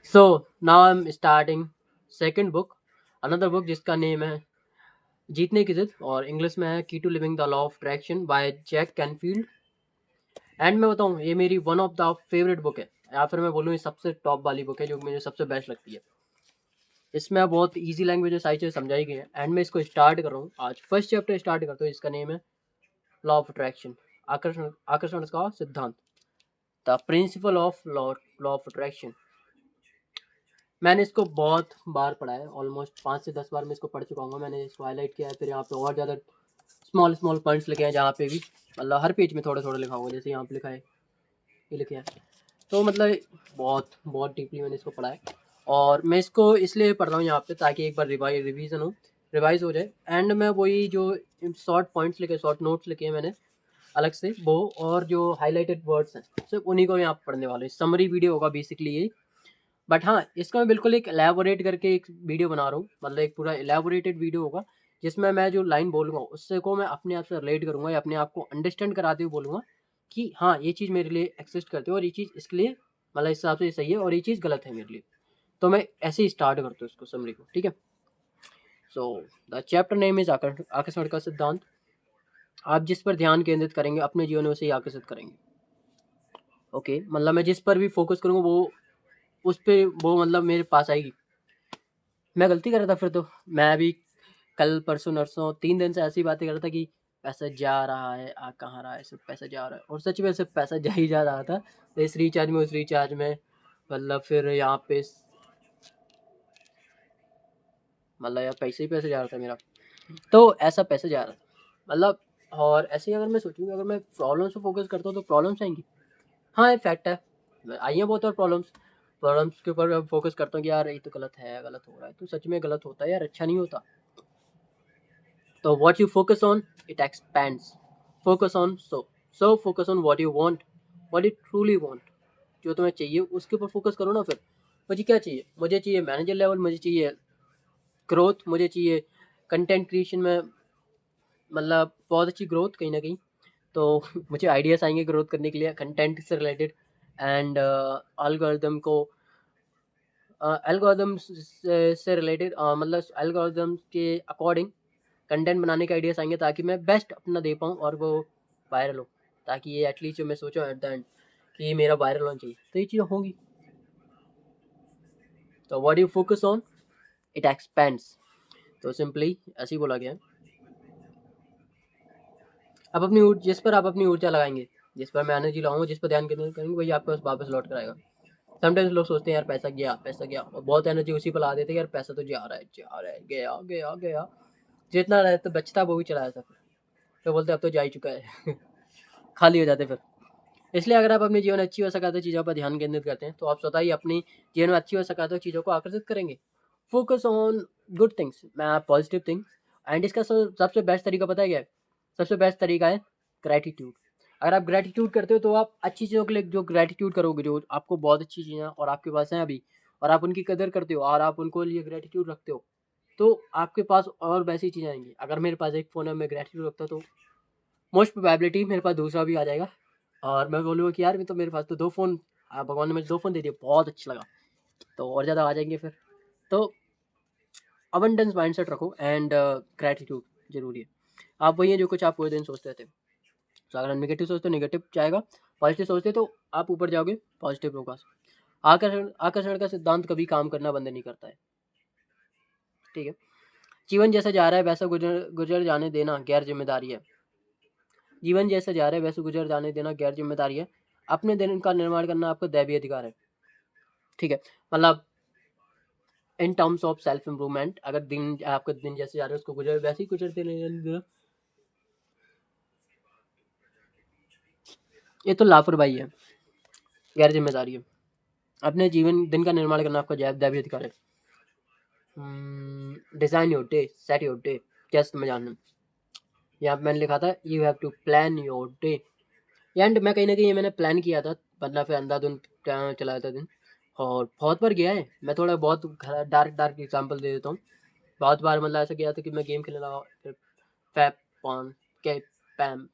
So now I am starting second book, another book जिसका name है जीतने की जिद, और इंग्लिश में है key to living the law of attraction by Jack Canfield. And मैं बताऊँ, ये मेरी one of the favourite book है, या फिर मैं बोलूँ ये सबसे टॉप वाली बुक है जो मुझे सबसे बेस्ट लगती है। इसमें बहुत इजी लैंग्वेज में सारी चीज़ें समझाई गई है। एंड मैं इसको स्टार्ट कर रहा हूँ, आज फर्स्ट चैप्टर स्टार्ट करता हूँ। इसका नेम है लॉ ऑफ अट्रैक्शन, आकर्षण आकर्षण का सिद्धांत, the principle of law law of attraction. मैंने इसको बहुत बार पढ़ा है, ऑलमोस्ट 5 से 10 बार मैं इसको पढ़ चुका हूँ। मैंने इसको हाईलाइट किया है, फिर यहाँ पे और ज़्यादा स्मॉल स्मॉल पॉइंट्स लिखे हैं, जहाँ पे भी मतलब हर पेज में थोड़ा थोड़ा लिखा हुआ है, जैसे यहाँ पे लिखा है, ये लिखे हैं। तो मतलब बहुत बहुत डीपली मैंने इसको पढ़ा है, और मैं इसको इसलिए पढ़ रहा हूँ यहाँ पे ताकि एक बार रिवाइज हो जाए। एंड मैं वही जो शॉर्ट पॉइंट्स लिखे, शॉर्ट नोट्स लिखे हैं मैंने अलग से वो, और जो हाईलाइटेड वर्ड्स हैं सिर्फ उन्हीं को यहाँ पढ़ने वाले। समरी वीडियो होगा बेसिकली ये, बट हाँ इसका मैं बिल्कुल एक एलैबोरेट करके एक वीडियो बना रहा हूँ, मतलब एक पूरा एलैबोरेटेड वीडियो होगा, जिसमें मैं जो लाइन बोलूँगा उससे को मैं अपने आप से रिलेट करूँगा, या अपने आप को अंडरस्टैंड कराते हुए बोलूँगा कि हाँ ये चीज़ मेरे लिए एक्सिस्ट करती है, और ये चीज़ इसके लिए मतलब इस हिसाब से ये सही है, और ये चीज़ गलत है मेरे लिए। तो मैं ऐसे ही स्टार्ट करता हूँ इसको, समरी को, ठीक है। So the chapter name is आकर्षण का सिद्धांत। आप जिस पर ध्यान केंद्रित करेंगे अपने जीवन में उसे ही आकर्षित करेंगे। ओके, मतलब मैं जिस पर भी फोकस करूँगा वो उस पर वो मतलब मेरे पास आएगी। मैं गलती कर रहा था फिर तो, मैं भी कल परसों नरसों 3 दिन से ऐसी बातें कर रहा था कि पैसा जा रहा है, आ कहाँ रहा है, सिर्फ पैसा जा रहा है, और सच में सिर्फ पैसा जा ही जा रहा था। तो इस रिचार्ज में उस रिचार्ज में, मतलब फिर यहाँ पे मतलब यार पैसे ही पैसे जा रहा था मेरा, तो ऐसा पैसे जा रहा था मतलब। और ऐसे ही अगर मैं सोचूँ, अगर मैं प्रॉब्लम्स पे फोकस करता हूँ तो प्रॉब्लम्स आएंगी। हाँ एक फैक्ट है, आई हैं बहुत, और प्रॉब्लम्स प्रॉब्लम्स के ऊपर फोकस करता हूँ कि यार ये तो गलत है, गलत हो रहा है, तो सच में गलत होता है यार, अच्छा नहीं होता। तो what you focus on it expends. Focus on so focus on what you want, what you truly want. जो तुम्हें चाहिए उसके ऊपर फोकस करो ना। फिर मुझे क्या चाहिए, मुझे चाहिए मैनेजर लेवल, मुझे चाहिए ग्रोथ, मुझे चाहिए कंटेंट क्रिएशन में मतलब बहुत अच्छी ग्रोथ कहीं ना कहीं। तो मुझे आइडियाज़ आएंगे ग्रोथ करने के लिए कंटेंट से रिलेटेड। एंड एल्गोरिदम को एल्गोरिदम से रिलेटेड मतलब एल्गोरिदम के अकॉर्डिंग कंटेंट बनाने के आइडियाज़ आएंगे, ताकि मैं बेस्ट अपना दे पाऊँ और वो वायरल हो। ताकि ये एटलीस्ट जो मैं सोचा एट द एंड कि ये मेरा वायरल होना चाहिए, तो ये चीज़ें होंगी। तो what you focus on it expends, तो सिंपली ऐसे ही बोला गया है। आप अपनी जिस पर आप अपनी ऊर्जा लगाएंगे, जिस पर मैं एनर्जी लगाऊंगा, जिस पर ध्यान केंद्रित करेंगे, वही आपको वापस लौट कर आएगा। समटाइम्स लोग सोचते हैं यार पैसा गया, और बहुत एनर्जी उसी पर ला देते हैं, यार पैसा तो जा रहा है, गया गया गया, जितना रहे तो बचता वो भी चला जाता। फिर तो बोलते अब तो जा ही चुका है। खाली हो जाते फिर। इसलिए अगर आप अपने जीवन में अच्छी और सकारात्मक चीज़ों पर ध्यान केंद्रित करते हैं, तो आप स्वतः ही अपनी जीवन में अच्छी और सकारात्मक चीज़ों को आकर्षित करेंगे। फोकस ऑन गुड थिंग्स, मैं पॉजिटिव थिंग्स। एंड इसका सबसे बेस्ट तरीका पता है क्या है? सबसे बेस्ट तरीका है ग्रैटिट्यूड। अगर आप ग्रैटिट्यूड करते हो तो आप अच्छी चीज़ों के लिए जो ग्रैटिट्यूड करोगे, जो आपको बहुत अच्छी चीज़ें और आपके पास हैं अभी, और आप उनकी कदर करते हो और आप उनको लिए ग्रैटिट्यूड रखते हो, तो आपके पास और वैसी चीज़ें आएंगी। अगर मेरे पास एक फ़ोन है, मैं ग्रैटिट्यूड रखता तो मोस्ट प्रोबेबिलिटी मेरे पास दूसरा भी आ जाएगा, और मैं बोलूँगा कि यार मैं तो मेरे पास तो 2 फ़ोन, भगवान ने मुझे 2 फ़ोन दे दिए, बहुत अच्छा लगा, तो और ज़्यादा आ जाएँगे फिर। तो अबंडेंस माइंडसेट रखो, एंड ग्रैटिट्यूड ज़रूरी है। आप वही हैं जो कुछ आप पूरे दिन सोचते रहते हो। तो अगर नेगेटिव सोचते हो नेगेटिव जाएगा, पॉजिटिव सोचते हो तो आप ऊपर जाओगे, पॉजिटिव होगा। आकर्षण आकर्षण का सिद्धांत कभी काम करना बंद नहीं करता है, ठीक है। जीवन जैसा जा रहा है वैसा गुजर गुजर जाने देना गैर जिम्मेदारी है। जीवन जैसा जा रहा है वैसे गुजर जाने देना गैर जिम्मेदारी है। अपने दिन का निर्माण करना आपका दैवीय अधिकार है, ठीक है। मतलब in terms of self improvement, अगर दिन आपका दिन जैसे जा रहा है उसको गुजर वैसे ही गुजरते नहीं, ये तो लापरवाही है, गैर जिम्मेदारी है। अपने जीवन दिन का निर्माण करना आपका दैवीय अधिकार है। Design your day, set your day, just मैं जानना। यहाँ पे मैंने लिखा था you have to plan your day. And मैं कहीं ना कहीं ये मैंने प्लान किया था, वरना फिर अंधाधुंध चला जाता दिन, और बहुत बार गया है। मैं थोड़ा बहुत डार्क डार्क एग्जांपल दे देता हूँ। बहुत बार मतलब ऐसा किया था कि मैं गेम खेलने लगा, फिर फैप पॉन के पैम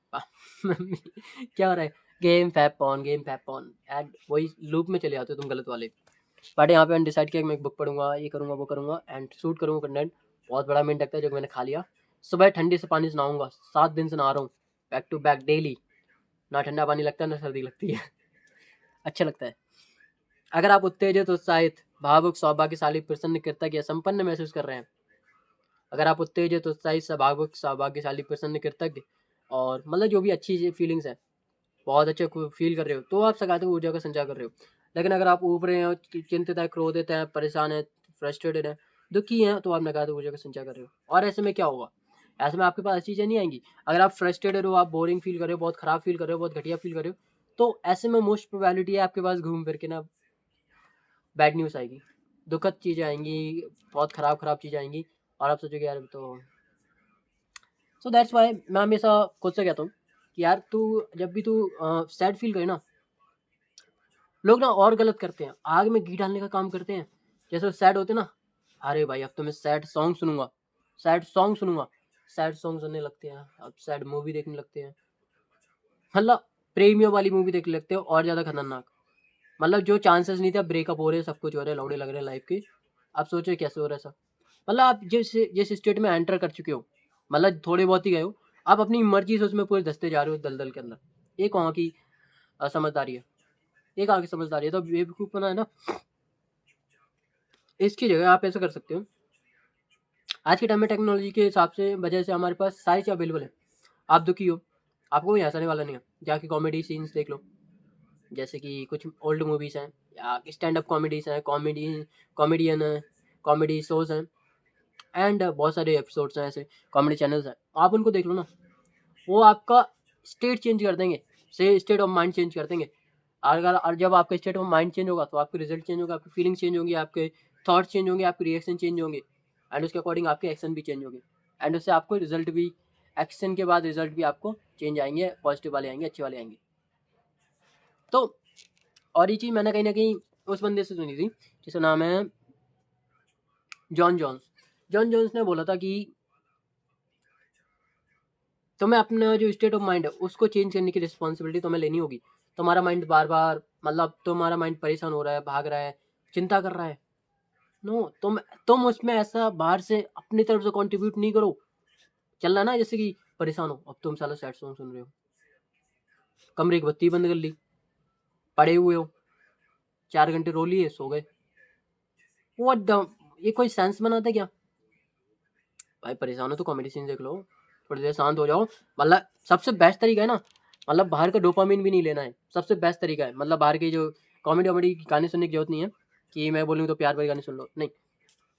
क्या हो रहा है, गेम फैप पॉन एंड वही लूप में चले जाते हो तुम गलत वाले। बट यहाँ पे मैंने डिसाइड किया कि मैं एक बुक पढ़ूंगा, ये करूँगा, वो करूँगा एंड शूट करूँगा कंटेंट। बहुत बड़ा मेन लगता है जो मैंने खा लिया। सुबह ठंडे से पानी से नहाऊंगा, 7 दिन से नहा रहा हूँ बैक टू बैक डेली। ना ठंडा पानी लगता है ना सर्दी लगती है। अच्छा लगता है। अगर आप उत्तेजित, उत्साहित, भावुक, सौभाग्यशाली, प्रसन्न, कृतज्ञ या संपन्न महसूस कर रहे हैं, अगर आप उत्तेजित, उत्साहित, भावुक, सौभाग्यशाली, प्रसन्न, कृतज्ञ और मतलब जो भी अच्छी फीलिंग्स है, बहुत अच्छे फील कर रहे हो, तो आप सकारात्मक ऊर्जा का संचार कर रहे हो। लेकिन अगर आप ऊब रहे हो, चिंतित है, क्रोधित है, परेशान है, फ्रस्ट्रेटेड है, दुखी हैं, तो आप नकारात्मक ऊर्जा का संचार कर रहे हो। और ऐसे में क्या होगा? ऐसे में आपके पास अच्छी चीज़ें नहीं आएंगी। अगर आप फ्रस्ट्रेटेड हो, आप बोरिंग फील कर रहे हो, बहुत खराब फील कर रहे हो, बहुत घटिया फील कर रहे हो, तो ऐसे में मोस्ट प्रोबेबिलिटी है आपके पास घूम फिर के ना बैड न्यूज़ आएगी, दुखद चीज़ें आएंगी, बहुत खराब खराब चीज़ें आएंगी और आप सोचोगे यार तो सो दैट्स वाई मैं हमेशा खुद से कहता हूँ कि यार तू जब भी तू सैड फील करे ना, लोग ना और गलत करते हैं, आग में घी डालने का काम करते हैं। जैसे सैड होते ना, अरे भाई अब तो मैं सैड सॉन्ग सुनूंगा, सैड सॉन्ग सुनूंगा, सैड सॉन्ग सुनने लगते हैं, अब सैड मूवी देखने लगते हैं, मतलब प्रेमियों वाली मूवी देखने लगते हैं और ज़्यादा खतरनाक। मतलब जो चांसेस नहीं थे, ब्रेकअप हो रहे, सब कुछ हो रहा है, लौड़े लग रहे हैं लाइफ के, आप सोचो कैसे हो रहा है सब। मतलब आप जिस जिस स्टेट में एंटर कर चुके हो, मतलब थोड़े बहुत ही गए हो, आप अपनी मर्जी से उसमें पूरे धंसते जा रहे हो दलदल के अंदर। एक वहाँ की समझदारी है, एक आगे समझदारी है, तो बेवकूफ़पना है ना। इसकी जगह आप ऐसा कर सकते हो, आज के टाइम में टेक्नोलॉजी के हिसाब से वजह से हमारे पास सारी चीज़ अवेलेबल है। आप दुखी हो, आपको कोई हंसाने वाला नहीं है, जाके कॉमेडी सीन्स देख लो, जैसे कि कुछ ओल्ड मूवीज़ हैं या स्टैंड अप कॉमेडीज़ हैं, कॉमेडियन हैं, कॉमेडी शोज़ हैं एंड बहुत सारे एपिसोड्स हैं, ऐसे कॉमेडी चैनल्स हैं, आप उनको देख लो ना। वो आपका स्टेट चेंज कर देंगे, से स्टेट ऑफ माइंड चेंज कर देंगे। अगर और जब आपका स्टेट ऑफ माइंड चेंज होगा तो आपके रिजल्ट चेंज होगा, आपकी फीलिंग चेंज होंगी, आपके थॉट्स चेंज होंगे, आपके रिएक्शन चेंज होंगे एंड उसके अकॉर्डिंग आपके एक्शन भी चेंज होंगे एंड उससे आपको रिजल्ट भी, एक्शन के बाद रिजल्ट भी आपको चेंज आएंगे, पॉजिटिव वाले आएंगे, अच्छे वाले आएंगे। तो और ये चीज़ मैंने कहीं ना कहीं उस बंदे से सुनी थी जिसका नाम है जॉन जॉन्स। जॉन जॉन्स ने बोला था कि तुम्हें अपना जो स्टेट ऑफ माइंड है उसको चेंज करने की रिस्पॉन्सिबिलिटी तुम्हें लेनी होगी। तुम्हारा माइंड बार बार, मतलब तुम्हारा माइंड परेशान हो रहा है, भाग रहा है, चिंता कर रहा है, नो तुम उसमें ऐसा बाहर से अपनी तरफ से कंट्रीब्यूट नहीं करो। चल रहा ना जैसे कि परेशान हो, अब तुम साला सैड सॉन्ग सुन रहे हो, कमरे की बत्ती बंद कर ली, पड़े हुए हो, 4 घंटे रो लिए, सो गए। व्हाट द, ये कोई सेंस बनाता है क्या? भाई परेशान हो तो कॉमेडी सीन देख लो, थोड़ी देर शांत हो जाओ। मतलब सबसे बेस्ट तरीका है ना, मतलब बाहर का डोपामिन भी नहीं लेना है, सबसे बेस्ट तरीका है। मतलब बाहर की जो कॉमेडी वॉमेडी गाने सुनने की जरूरत नहीं है कि मैं बोलूँ तो प्यार भरे गाने सुन लो, नहीं।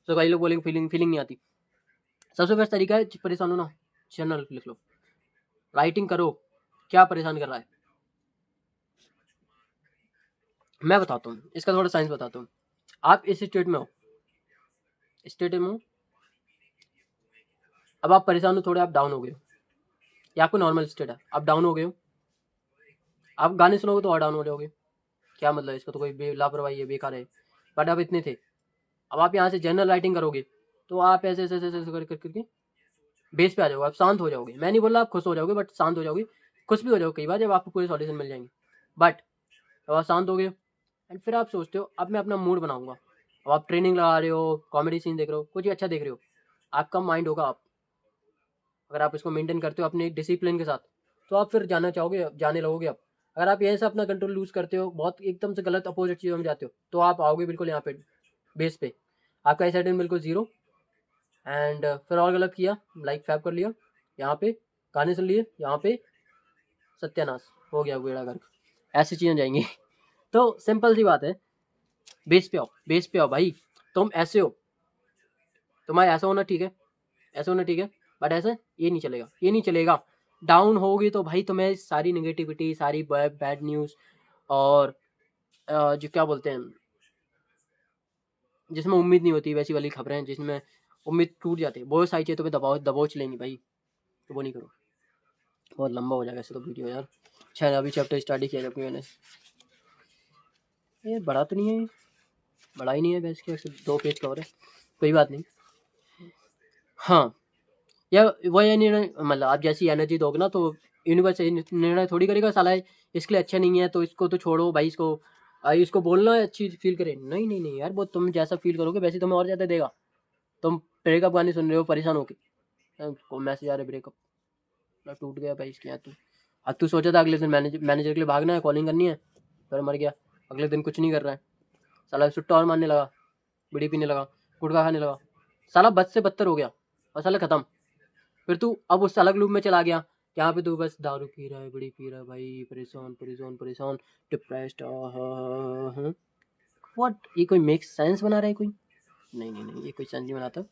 तो कई लोग बोलेंगे फीलिंग फीलिंग नहीं आती। सबसे बेस्ट तरीका है, परेशान हो ना, जर्नल लिख लो, राइटिंग करो, क्या परेशान कर रहा है। मैं बताता हूँ इसका थोड़ा साइंस बताता हूँ। आप इस स्टेट में हो, स्टेट में हो, अब आप परेशान हो, थोड़े आप डाउन हो गए हो, या आपको नॉर्मल स्टेट है, आप डाउन हो गए हो, आप गाने सुनोगे तो और डाउन हो जाओगे। क्या मतलब इसका, तो कोई लापरवाही है, बेकार है। बट आप इतने थे, अब आप यहाँ से जनरल राइटिंग करोगे तो आप ऐसे ऐसे ऐसे ऐसे करके बेस पे आ जाओगे, आप शांत हो जाओगे। मैं नहीं बोल रहा आप खुश हो जाओगे, बट शांत हो जाओगे। खुश भी हो जाओगे कई बार जब आपको पूरे सॉल्यूशन मिल जाएंगे, बट अब आप शांत हो गए एंड फिर आप सोचते हो अब मैं अपना मूड बनाऊंगा। अब आप ट्रेनिंग लगा रहे हो, कॉमेडी सीन देख रहे हो, कुछ भी अच्छा देख रहे हो, आपका माइंड होगा, आप अगर आप इसको मेंटेन करते हो अपने डिसिप्लिन के साथ, तो आप फिर जाना चाहोगे, जाने लगोगे। अब अगर आप यहीं से अपना कंट्रोल लूज करते हो, बहुत एकदम से गलत अपोजिट चीज़ों में जाते हो, तो आप आओगे बिल्कुल यहाँ पे बेस पे, आपका एसेटिन बिल्कुल जीरो एंड फिर और गलत किया, लाइक फैप कर लिया, यहाँ पे गाने सुन लिए, यहाँ पे सत्यानाश हो गया, बेड़ा गर्क, ऐसी चीज़ें जाएंगी। तो सिंपल सी बात है, बेस पे आओ, बेस पे आओ भाई। तुम ऐसे हो, तुम्हारा ऐसा होना ठीक है, ऐसा होना ठीक है, बट ऐसा ये नहीं चलेगा, ये नहीं चलेगा। डाउन होगी तो भाई तुम्हें सारी नेगेटिविटी, सारी बैड न्यूज़ और जो क्या बोलते हैं, जिसमें उम्मीद नहीं होती वैसी वाली खबरें, जिसमें उम्मीद टूट जाती है, बहुत सारी चीज़ें तुम्हें दबोच लेंगी भाई, तो वो नहीं करो। बहुत लंबा हो जाएगा ऐसे तो वीडियो यार। शायद अभी चैप्टर स्टार्ट ही किया जबकि मैंने, ये बड़ा तो नहीं है, बड़ा ही नहीं है, वैसे सिर्फ 2 पेज कवर है, कोई बात नहीं। हाँ, या वो ये निर्णय, मतलब आप जैसी एनर्जी दोगे ना तो यूनिवर्स निर्णय थोड़ी करेगा साला इसके लिए अच्छा नहीं है तो इसको तो छोड़ो भाई, इसको इसको बोलना है अच्छी फील करे, नहीं नहीं नहीं यार, वो तुम जैसा फील करोगे वैसे तुम्हें और ज़्यादा देगा। तुम ब्रेकअप गाने सुन रहे हो परेशान होके, मैसेज आ रहे ब्रेकअप टूट गया भाई इसके यहाँ तू। अब तू सोचा था अगले दिन मैनेजर के लिए भागना है, कॉलिंग करनी है, फिर मर गया। अगले दिन कुछ नहीं कर रहा है, साला सुट्टा और मारने लगा, बीड़ी पीने लगा, गुटखा खाने लगा, साला बद से बदतर हो गया और साला खत्म। फिर तू अब उस अलग लूप में चला गया, यहाँ पे तू बस दारू पी रहा है, बीड़ी पी रहा है भाई, परेशान परेशान परेशान, डिप्रेस्ड। व्हाट, ये कोई मेक सेंस बना रहा है कोई? नहीं नहीं नहीं, ये कोई सेंस नहीं बनाता।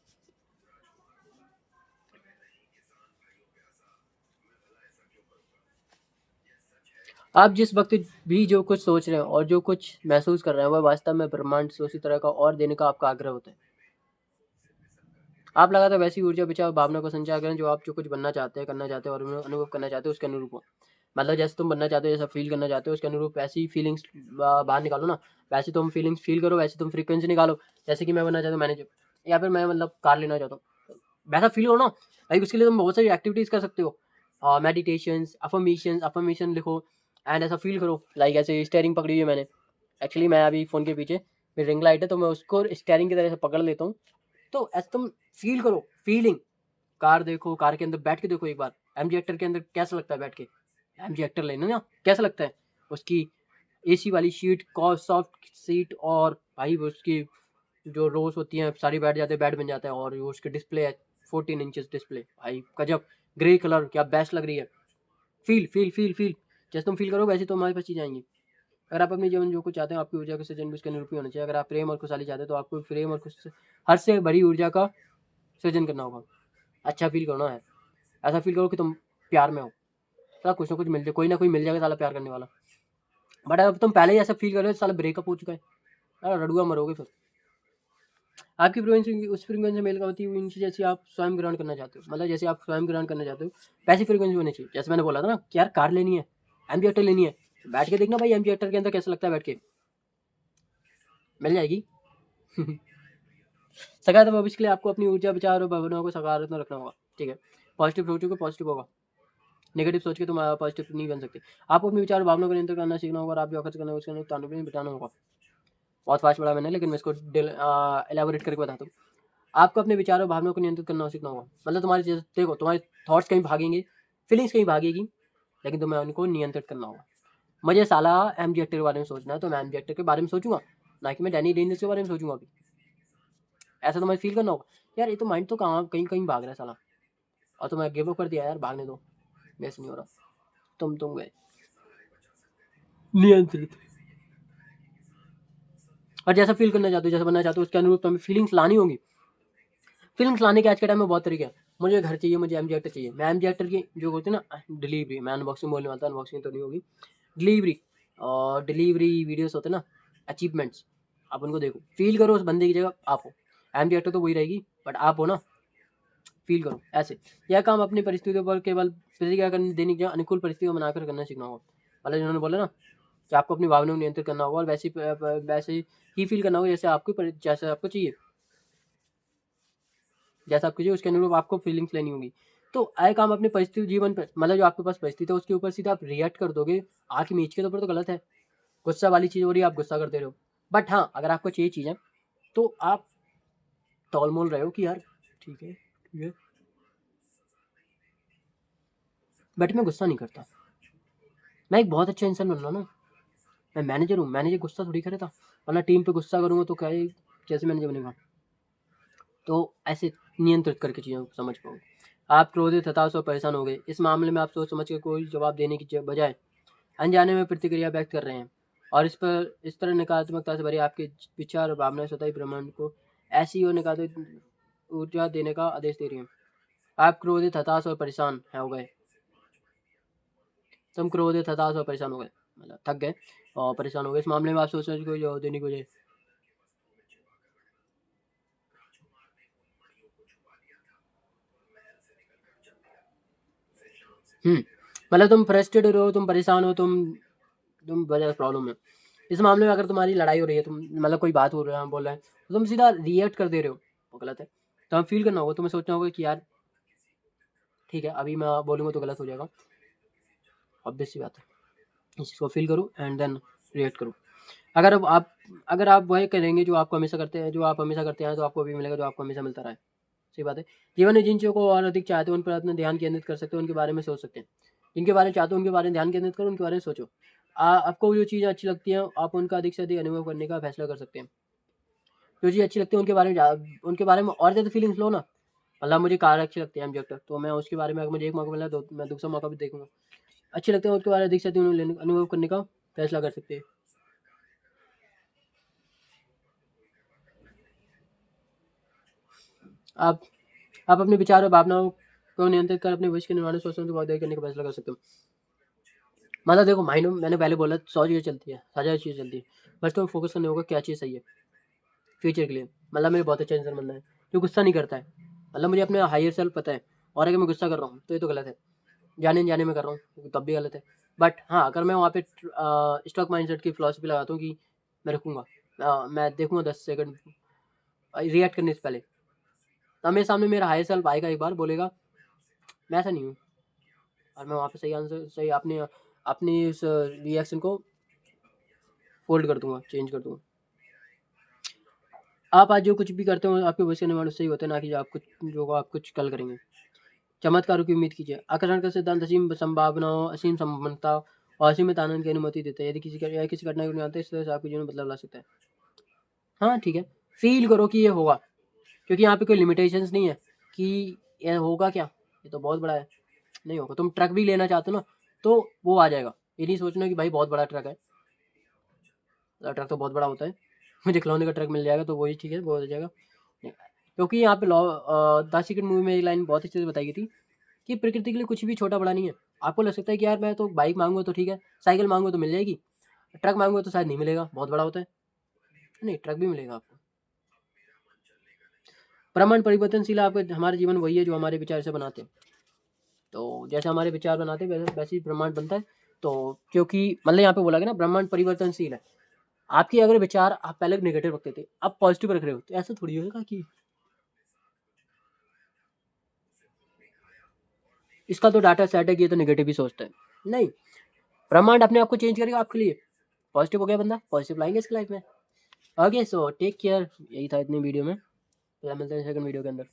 आप जिस वक्त भी जो कुछ सोच रहे हैं और जो कुछ महसूस कर रहे हैं वह वास्तव में ब्रह्मांड से उसी तरह का और देने का आपका आग्रह होता है। आप लगातार वैसी ऊर्जा विचार और भावना को संचार करें जो आप जो कुछ बनना चाहते हैं, करना चाहते हैं और अनुभव करना चाहते हो उसके अनुरूप हो। मतलब जैसे तुम बनना चाहते हो, जैसा फील करना चाहते हो उसके अनुरूप वैसी फीलिंग्स बाहर निकालो ना। वैसे तुम फीलिंग्स फील करो, वैसे तुम फ्रीक्वेंसी निकालो। जैसे कि मैं बनना चाहता हूँ मैनेजर, या फिर मैं मतलब कार लेना चाहता हूँ, वैसा फील हो ना भाई। उसके लिए तुम बहुत सारी एक्टिविटीज़ कर सकते हो, मेडिटेशंस, अफर्मेशन लिखो एंड ऐसा फील करो। लाइक ऐसे स्टेयरिंग पकड़ी हुई है मैंने, एक्चुअली मैं अभी फ़ोन के पीछे मेरी रिंग लाइट है, तो मैं उसको स्टेयरिंग की तरह से पकड़ लेता हूँ। तो ऐसे तुम फील करो, फीलिंग। कार देखो, कार के अंदर बैठ के देखो एक बार, एमजी एक्टर के अंदर कैसा लगता है बैठ के। एमजी एक्टर लेना ना, कैसा लगता है उसकी एसी वाली सीट, सॉफ्ट सीट, और भाई वो उसकी जो रोज होती हैं सारी बैठ जाते हैं, बेड बन जाता है, और वो उसकी डिस्प्ले है 14 इंचेस डिस्प्ले, भाई गजब। ग्रे कलर क्या बेस्ट लग रही है। फील फील फील फील, जैसे तुम फील करो वैसे तो हमारे पास चीज़ आएंगी। अगर आप अपने जीवन जो कुछ चाहते हैं, आपकी ऊर्जा का सृजन भी उसके अनुरूप ही होना चाहिए। अगर आप प्रेम और खुशहाली चाहते हैं तो आपको प्रेम और खुश हर से बड़ी ऊर्जा का सृजन करना होगा। अच्छा फील करना है, ऐसा फील करो कि तुम प्यार में हो, साला कुछ ना कुछ मिल जाए, कोई ना कोई मिल जाएगा साला प्यार करने वाला। बट अब तुम पहले ही ऐसा फील कर रहे हो साला ब्रेकअप हो चुका है, साला रडुआ मरोगे फिर। आपकी फ्रीक्वेंसी उस फ्रीक्वेंसी से मेल खाती हुई उनसे जैसे आप स्वयं ग्रहण करना चाहते हो, मतलब जैसे आप स्वयं ग्रहण करना चाहते हो वैसी फ्रीक्वेंसी होनी चाहिए। जैसे मैंने बोला था ना कि यार कार लेनी है, एमजी एक्टर लेनी है, बैठ के देखना भाई एमजी एक्टर के अंदर कैसा लगता है बैठ के, मिल जाएगी। सकारात्मक भविष्य के लिए आपको अपनी ऊर्जा, विचार और भावनाओं को सकारात्मक रखना होगा। ठीक है, पॉजिटिव सोचोगे पॉजिटिव होगा, नेगेटिव सोच के तुम पॉजिटिव नहीं बन सकते। आपको अपने विचार और भावनाओं को नियंत्रण करना सीखना होगा, और आप जो खर्च करना है उसके अंदर तालमेल बिठाना होगा। बहुत फास्ट पढ़ा मैंने, लेकिन मैं इसको एलाबोरेट करके बताता हूँ। आपको अपने विचारों और भावनाओं को नियंत्रित करना सीखना होगा। मतलब तुम्हारी देखो, तुम्हारे थॉट्स कहीं भागेंगे, फीलिंग्स कहीं भागेगी, लेकिन तुम्हें उनको नियंत्रित करना होगा। मुझे साला एमजी एक्टर के बारे में सोचना है तो मैं एमजी एक्टर के बारे में सोचूंगा, ना कि मैं डैनी डेनियल्स के बारे में सोचूंगा अभी। ऐसा तुम्हें फील करना होगा, यार ये तो माइंड तो कहाँ कहीं कहीं भाग रहा है साला, और तुम्हें गिव अप कर दिया, यार भागने दो, मेरे से नहीं हो रहा, तुम गए नियंत्रित। और जैसा फील करना चाहते हो, जैसा बनना चाहते हो उसके अनुरूप तुम्हें फीलिंग्स लानी होगी। फीलिंग्स लाने के आज के टाइम में बहुत तरीके हैं। मुझे घर चाहिए, मुझे एमजी एक्टर चाहिए, मैं एमजी एक्टर की जो होती है ना डिलीवरी, मैं अनबॉक्सिंग बोलने वाला था, अनबॉक्सिंग तो नहीं होगी, डिलीवरी, और डिलीवरी वीडियोस होते हैं ना, अचीवमेंट्स, आप उनको देखो, फील करो उस बंदे की जगह आप हो। एमजी एक्टर तो वही रहेगी, बट आप हो ना, फील करो ऐसे। यह काम अपनी परिस्थितियों पर केवल प्रतिक्रिया करने देने की अनुकूल परिस्थितियों में बनाकर करना सीखना होगा। मतलब जिन्होंने बोला ना कि आपको अपनी भावनाओं को नियंत्रित करना होगा, और वैसे ही फील करना होगा जैसे आपको जैसे आपको चाहिए, जैसा आपको चाहिए उसके अनुरूप आपको फीलिंग्स लेनी होगी। तो आए काम अपनी परिस्थिति जीवन पर, मतलब जो आपके पास परिस्थिति है उसके ऊपर सीधा आप रिएक्ट कर दोगे आँख मीच के, तो ऊपर तो गलत है। गुस्सा वाली चीज़ हो रही है, आप गुस्सा करते रहो। बट हाँ, अगर आपको चाहिए चीज़ें तो आप तौल मोल रहे हो कि यार ठीक है ठीक है, बट मैं गुस्सा नहीं करता। मैं एक बहुत अच्छा इंसान बन रहा हूँ ना, मैं मैनेजर हूँ, मैनेजर गुस्सा थोड़ी करे था, वरना टीम पे गुस्सा करूँगा तो क्या ही कैसे मैनेजर बनेगा। तो ऐसे नियंत्रित करके चीज़ों को समझ पाओ। आप क्रोधित, हताश और परेशान हो गए, इस मामले में आप सोच समझ के कोई जवाब देने की बजाय अनजाने में प्रतिक्रिया व्यक्त कर रहे हैं, और इस तरह नकारात्मकता से भरे आपके विचार और भावनाएं स्वतः ही ब्रह्मांड को ऐसी और नकारात्मक ऊर्जा देने का आदेश दे रही हैं। आप क्रोधित, हताश और परेशान है हो गए, तुम क्रोधित, हताश और परेशान हो गए, मतलब थक गए और परेशान हो गए, इस मामले में आप सोच समझ के कोई जवाब देने की बजाय मतलब तुम फ्रस्ट्रेटेड हो, तुम परेशान हो, तुम वजह प्रॉब्लम है। इस मामले में अगर तुम्हारी लड़ाई हो रही है, तुम मतलब कोई बात हो रहा है, बोल रहे हैं, तो तुम सीधा रिएक्ट कर दे रहे हो, वो गलत है। तो हम फील करना होगा, तुम्हें सोचना होगा कि यार ठीक है, अभी मैं बोलूँगा तो गलत हो जाएगा, ऑब्वियस सी बात है। इस चीज़ को फील करो एंड देन रिएक्ट करो। अगर आप वही करेंगे जो आप हमेशा करते हैं तो आपको भी मिलेगा जो आपको हमेशा मिलता रहा है। सही बात है। जीवन में जिन चीज़ों को और अधिक चाहते हो उन पर अपना ध्यान केंद्रित कर सकते हो, उनके बारे में सोच सकते हैं। जिनके बारे में चाहते हो उनके बारे में ध्यान केंद्रित करो, उनके बारे में सोचो। आपको जो चीज़ें अच्छी लगती हैं आप उनका अधिक से अधिक अनुभव करने का फैसला कर सकते हैं। जो चीज़ अच्छी लगती है उनके बारे में और ज़्यादा फीलिंग्स लो ना। मतलब मुझे कार अच्छी लगती है एम जेक्टर, तो मैं उसके बारे में अगर मुझे एक मौका मिला तो मैं दूसरा मौका भी देखूँगा। अच्छी लगते हैं उसके बारे में अधिक से अधिक अनुभव करने का फैसला कर सकते हैं। आप आप अपने विचार और भावनाओं को नियंत्रित कर अपने भविष्य के निर्माण सोचने को बहुत करने का फैसला कर सकते हो। मतलब देखो माइंड में मैंने पहले बोला 100 चीज़ें चलती है, हज़ार चीज़ें चलती है, बस तुम्हें फोकस करना होगा क्या चीज़ सही है फ्यूचर के लिए। मतलब मेरे बहुत अच्छा इंसान बनना है जो गुस्सा नहीं करता है। मतलब मुझे अपने हायर सेल्फ पता है, और अगर मैं गुस्सा कर रहा हूँ तो ये तो गलत है, जाने अनजाने में कर रहा हूँ तब भी गलत है। बट हाँ, अगर मैं वहाँ पे स्टॉक माइंडसेट की फिलॉसफी लगाता हूँ कि मैं रखूँगा, मैं देखूँगा 10 सेकंड रिएक्ट करने से पहले, तब मेरे सामने मेरा हायर सेल्फ आएगा, एक बार बोलेगा मैं ऐसा नहीं हूँ, और मैं वहाँ पे सही आंसर सही अपने अपनी इस रिएक्शन को फोल्ड कर दूंगा, चेंज कर दूंगा। आप आज जो कुछ भी करते हो आपके भविष्य के निर्माण उससे ही होते हैं, ना कि आप कुछ कल करेंगे। चमत्कारों की उम्मीद कीजिए। आकर्षण का सिद्धांत असीम संभावनाओं, असीम संभावनता और असीमित आनंद की अनुमति देता है। यदि किसी घटना को नहीं आता है, इस तरह से आपके जीवन में बदलाव ला सकता है। हाँ ठीक है, फील करो कि ये होगा, क्योंकि यहाँ पे कोई लिमिटेशंस नहीं है कि ये होगा क्या, ये तो बहुत बड़ा है, नहीं होगा। तुम ट्रक भी लेना चाहते हो ना, तो वो आ जाएगा। ये नहीं सोचना कि भाई बहुत बड़ा ट्रक है, ट्रक तो बहुत बड़ा होता है, मुझे खिलौने का ट्रक मिल जाएगा तो वही ठीक है, वो हो जाएगा। नहीं, क्योंकि यहाँ पे लॉ द सीक्रेट मूवी में एक लाइन बहुत अच्छे से बताई गई थी कि प्रकृति के लिए कुछ भी छोटा बड़ा नहीं है। आपको लग सकता है कि यार मैं तो बाइक मांगूंगा तो ठीक है, साइकिल मांगूंगा तो मिल जाएगी, ट्रक मांगूंगा तो शायद नहीं मिलेगा, बहुत बड़ा होता है। नहीं, ट्रक भी मिलेगा आपको। ब्रह्मांड परिवर्तनशील है, आपके हमारे जीवन वही है जो हमारे विचार से बनाते हैं। तो जैसे हमारे विचार बनाते हैं वैसे ही ब्रह्मांड बनता है। तो क्योंकि मतलब यहाँ पे बोला गया ना ब्रह्मांड परिवर्तनशील है। आपके अगर विचार आप पहले नेगेटिव रखते थे, अब पॉजिटिव रख रहे हो, तो ऐसा थोड़ी होगा कि इसका तो डाटा सेट है कि ये तो नेगेटिव ही सोचता है। नहीं, ब्रह्मांड अपने आप को चेंज करेगा आपके लिए। पॉजिटिव हो गया बंदा, पॉजिटिव लाएंगे इसकी लाइफ में। Okay, so take care. यही था इतनी वीडियो में। मिलते हैं सेकंड वीडियो के अंदर।